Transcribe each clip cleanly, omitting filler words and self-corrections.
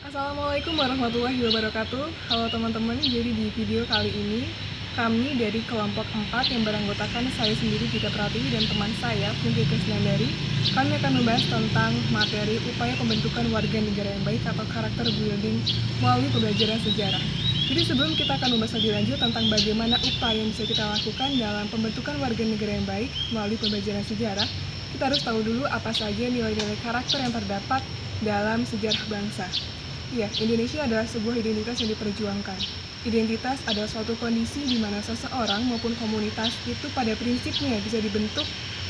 Assalamualaikum warahmatullahi wabarakatuh. Halo teman-teman, jadi di video kali ini kami dari kelompok 4 yang beranggotakan saya sendiri Gita Pratiwi dan teman saya Pungki Krisnandari. Kami akan membahas tentang materi upaya pembentukan warga negara yang baik atau karakter building melalui pembelajaran sejarah. Jadi sebelum kita akan membahas lebih lanjut tentang bagaimana upaya yang bisa kita lakukan dalam pembentukan warga negara yang baik melalui pembelajaran sejarah, kita harus tahu dulu apa saja nilai-nilai karakter yang terdapat dalam sejarah bangsa. Ya, Indonesia adalah sebuah identitas yang diperjuangkan. Identitas adalah suatu kondisi di mana seseorang maupun komunitas itu pada prinsipnya bisa dibentuk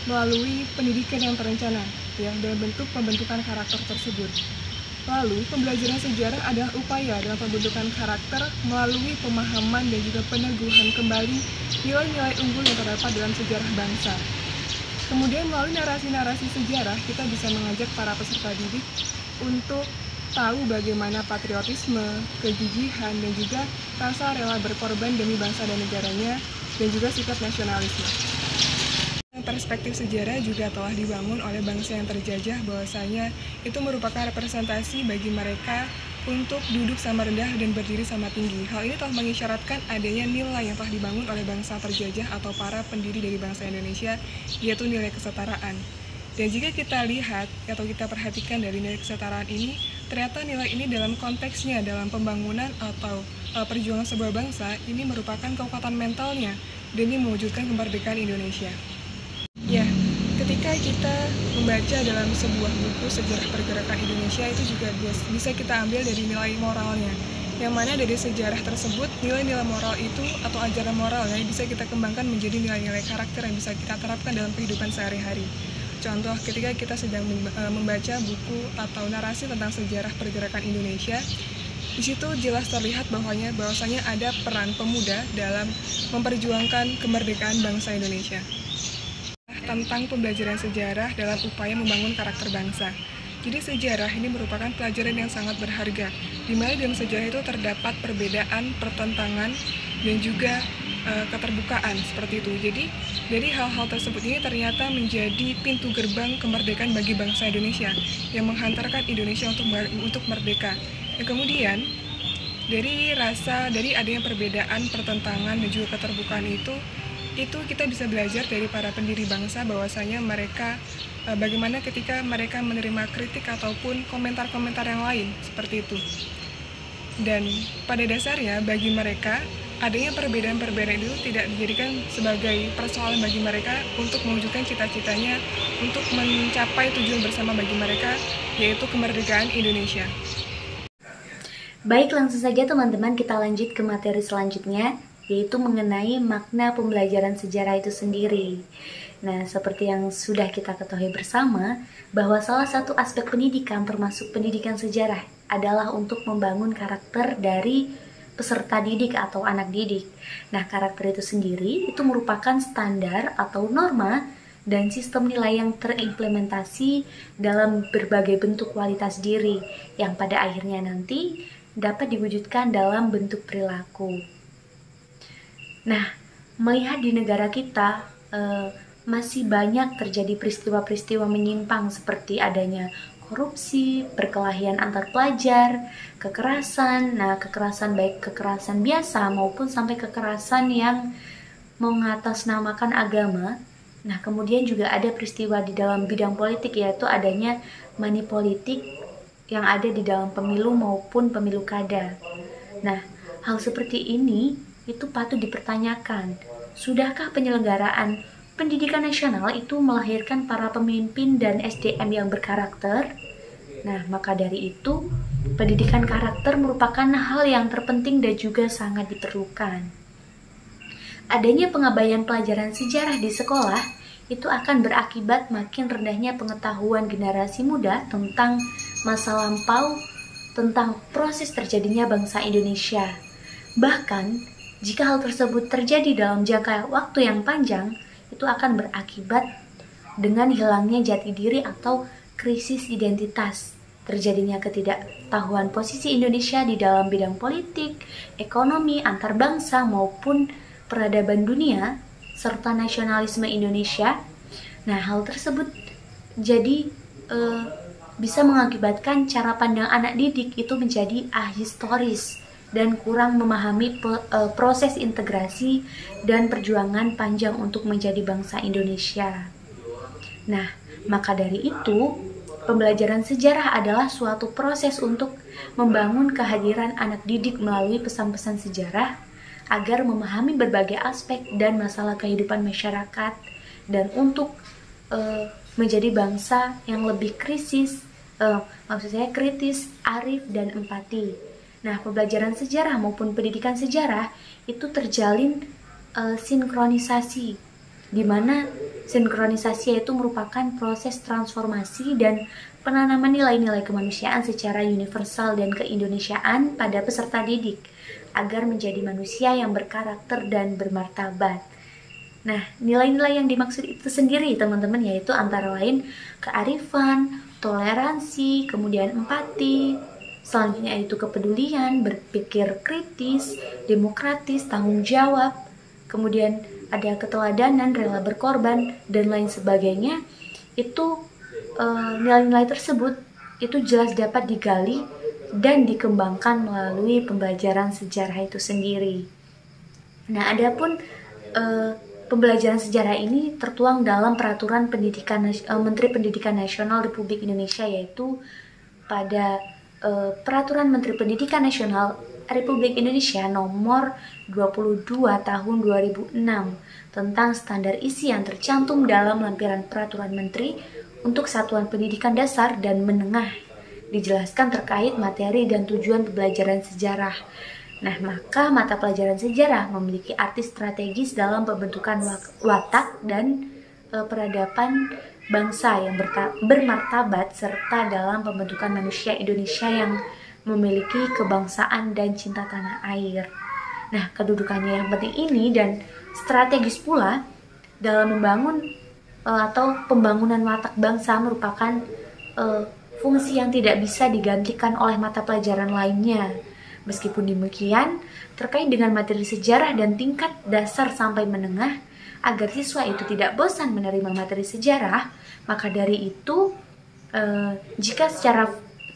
melalui pendidikan yang terencana, ya, dalam bentuk pembentukan karakter tersebut. Lalu, pembelajaran sejarah adalah upaya dalam pembentukan karakter melalui pemahaman dan juga peneguhan kembali nilai-nilai unggul yang terdapat dalam sejarah bangsa. Kemudian melalui narasi-narasi sejarah, kita bisa mengajak para peserta didik untuk tahu bagaimana patriotisme, kegigihan, dan juga rasa rela berkorban demi bangsa dan negaranya, dan juga sikap nasionalisme. Perspektif sejarah juga telah dibangun oleh bangsa yang terjajah bahwasanya itu merupakan representasi bagi mereka untuk duduk sama rendah dan berdiri sama tinggi. Hal ini telah mengisyaratkan adanya nilai yang telah dibangun oleh bangsa terjajah atau para pendiri dari bangsa Indonesia, yaitu nilai kesetaraan. Dan jika kita lihat atau kita perhatikan dari nilai kesetaraan ini, ternyata nilai ini dalam konteksnya, dalam pembangunan atau perjuangan sebuah bangsa, ini merupakan kekuatan mentalnya demi mewujudkan kemerdekaan Indonesia. Ya, ketika kita membaca dalam sebuah buku sejarah pergerakan Indonesia, itu juga bisa kita ambil dari nilai moralnya. Yang mana dari sejarah tersebut, nilai-nilai moral itu atau ajaran moralnya bisa kita kembangkan menjadi nilai-nilai karakter yang bisa kita terapkan dalam kehidupan sehari-hari. Contoh, ketika kita sedang membaca buku atau narasi tentang sejarah pergerakan Indonesia, di situ jelas terlihat bahwasanya ada peran pemuda dalam memperjuangkan kemerdekaan bangsa Indonesia. Tentang pembelajaran sejarah dalam upaya membangun karakter bangsa. Jadi sejarah ini merupakan pelajaran yang sangat berharga, di mana dalam sejarah itu terdapat perbedaan, pertentangan, dan juga keterbukaan seperti itu. Jadi dari hal-hal tersebut ini ternyata menjadi pintu gerbang kemerdekaan bagi bangsa Indonesia yang menghantarkan Indonesia untuk merdeka. Dan kemudian dari adanya perbedaan, pertentangan, dan juga keterbukaan itu kita bisa belajar dari para pendiri bangsa bahwasanya mereka bagaimana ketika mereka menerima kritik ataupun komentar-komentar yang lain seperti itu. Dan pada dasarnya bagi mereka adanya perbedaan-perbedaan itu tidak dijadikan sebagai persoalan bagi mereka untuk mewujudkan cita-citanya untuk mencapai tujuan bersama bagi mereka, yaitu kemerdekaan Indonesia. Baik, langsung saja teman-teman kita lanjut ke materi selanjutnya, yaitu mengenai makna pembelajaran sejarah itu sendiri. Nah, seperti yang sudah kita ketahui bersama, bahwa salah satu aspek pendidikan termasuk pendidikan sejarah adalah untuk membangun karakter dari peserta didik atau anak didik. Nah, karakter itu sendiri itu merupakan standar atau norma dan sistem nilai yang terimplementasi dalam berbagai bentuk kualitas diri yang pada akhirnya nanti dapat diwujudkan dalam bentuk perilaku. Nah, melihat di negara kita masih banyak terjadi peristiwa-peristiwa menyimpang seperti adanya korupsi, perkelahian antar pelajar, kekerasan. Nah, kekerasan baik kekerasan biasa maupun sampai kekerasan yang mengatasnamakan agama. Nah, kemudian juga ada peristiwa di dalam bidang politik, yaitu adanya money politik yang ada di dalam pemilu maupun pemilu kada. Nah, hal seperti ini itu patut dipertanyakan. Sudahkah penyelenggaraan pendidikan nasional itu melahirkan para pemimpin dan SDM yang berkarakter? Nah, maka dari itu, pendidikan karakter merupakan hal yang terpenting dan juga sangat diperlukan. Adanya pengabaian pelajaran sejarah di sekolah itu akan berakibat makin rendahnya pengetahuan generasi muda tentang masa lampau, tentang proses terjadinya bangsa Indonesia. Bahkan, jika hal tersebut terjadi dalam jangka waktu yang panjang, itu akan berakibat dengan hilangnya jati diri atau krisis identitas, terjadinya ketidaktahuan posisi Indonesia di dalam bidang politik, ekonomi, antar bangsa maupun peradaban dunia, serta nasionalisme Indonesia. Nah, hal tersebut jadi bisa mengakibatkan cara pandang anak didik itu menjadi ahistoris dan kurang memahami proses integrasi dan perjuangan panjang untuk menjadi bangsa Indonesia. Nah, maka dari itu, pembelajaran sejarah adalah suatu proses untuk membangun kehadiran anak didik melalui pesan-pesan sejarah agar memahami berbagai aspek dan masalah kehidupan masyarakat dan untuk menjadi bangsa yang lebih kritis, arif, dan empati. Nah, pembelajaran sejarah maupun pendidikan sejarah itu terjalin sinkronisasi, di mana sinkronisasi itu merupakan proses transformasi dan penanaman nilai-nilai kemanusiaan secara universal dan keindonesiaan pada peserta didik agar menjadi manusia yang berkarakter dan bermartabat. Nah, nilai-nilai yang dimaksud itu sendiri teman-teman yaitu antara lain kearifan, toleransi, kemudian empati, selanjutnya itu kepedulian, berpikir kritis, demokratis, tanggung jawab, kemudian ada keteladanan, rela berkorban, dan lain sebagainya. Itu nilai-nilai tersebut itu jelas dapat digali dan dikembangkan melalui pembelajaran sejarah itu sendiri. Nah, adapun pembelajaran sejarah ini tertuang dalam peraturan pendidikan Menteri Pendidikan Nasional Republik Indonesia, yaitu pada Peraturan Menteri Pendidikan Nasional Republik Indonesia nomor 22 tahun 2006 tentang standar isi yang tercantum dalam lampiran peraturan menteri untuk satuan pendidikan dasar dan menengah, dijelaskan terkait materi dan tujuan pembelajaran sejarah. Nah, maka mata pelajaran sejarah memiliki arti strategis dalam pembentukan watak dan peradaban bangsa yang bermartabat serta dalam pembentukan manusia Indonesia yang memiliki kebangsaan dan cinta tanah air. Nah, kedudukannya yang penting ini dan strategis pula dalam membangun atau pembangunan watak bangsa merupakan fungsi yang tidak bisa digantikan oleh mata pelajaran lainnya. Meskipun demikian, terkait dengan materi sejarah dan tingkat dasar sampai menengah, agar siswa itu tidak bosan menerima materi sejarah, maka dari itu jika secara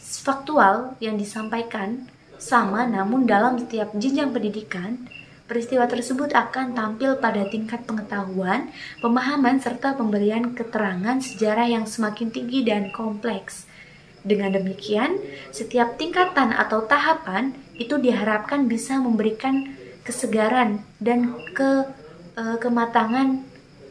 faktual yang disampaikan sama namun dalam setiap jenjang pendidikan, peristiwa tersebut akan tampil pada tingkat pengetahuan, pemahaman, serta pemberian keterangan sejarah yang semakin tinggi dan kompleks. Dengan demikian, setiap tingkatan atau tahapan itu diharapkan bisa memberikan kesegaran dan kematangan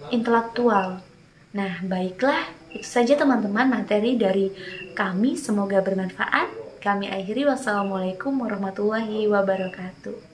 intelektual. Nah, baiklah, itu saja teman-teman materi dari kami, semoga bermanfaat. Kami akhiri, wassalamualaikum warahmatullahi wabarakatuh.